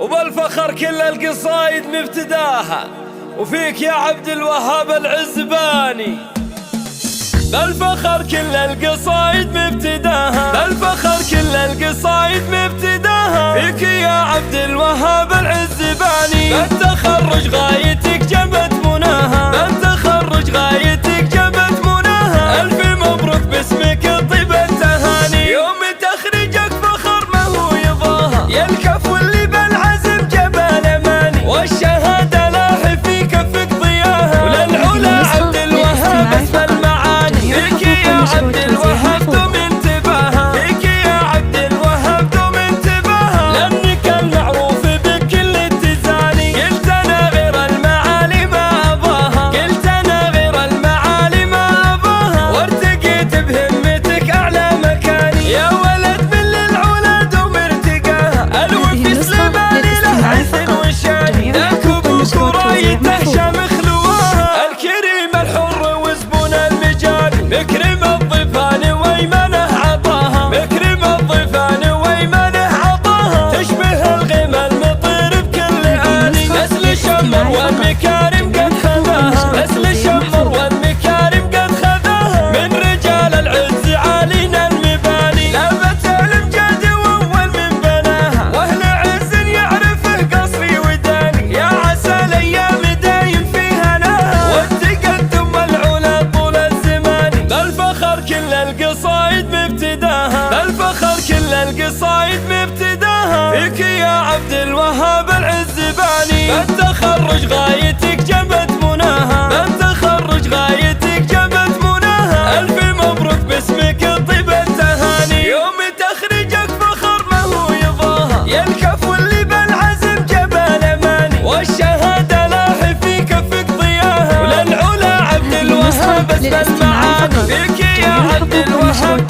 وبالفخر كل القصايد مبتداها، وفيك يا عبد الوهاب العزباني. بالفخر كل القصايد مبتداها، بالفخر كل القصايد مبتداها، فيك يا عبد الوهاب العزباني. بالتخرج غايتك جبت مناها، بالتخرج غايتك جبت مناها. ألف مبروك باسمك طيب التهاني، يوم تخرجك فخر ما هو يضاها. يا الكفو اللي بالعزم جبل أماني، والشهادة لاح في كفك ضياها. وللعلا عبد الوهاب اسم المعاني، فيك يا عبد الوهاب دوم انتباها، فيك يا عبد الوهاب دوم انتباها. لأنك المعروف بكل التزاني، قلت أنا غير المعالي ما أباها، قلت أنا غير المعالي ما أباها. وارتقيت بهمتك أعلى مكاني، يا ولد من للعلا دوم ارتقاها. الوفي سليماني له حسن وشاني، ذاك أبوك ورايته شامخ لواها. الكريم الحر وزبون المجال، مكرم الضيفان ويمنه عطاها، مكرم الضيفان ويمنه عطاها. تشبه الغيم المطير بكل آني، نسل الشمر والمكارم قد خذاها، نسل الشمر والمكارم قد خذاها. من رجال العز عالينا المباني، لابت الامجاد واول من بناها. واهل عز يعرفه قصري وداني، يا عسى الايام دايم فيها ناها. والتقدم العلا طول الزمان، بالفخر كل القصايد مبتداها، بالفخر كل القصايد مبتداها. فيك يا عبد الوهاب العزباني. بالتخرج غايتك جبت مناها، بالتخرج غايتك جبت مناها. ألف مبروك باسمك طيب التهاني، يوم تخرجك فخر ما هو يضاها. يا الكفو اللي بالعزم جبل أماني، والشهادة لاح في كفك ضياها. وللعلا عبد الوهاب اسم المعاني، فيك يا عبد الوهاب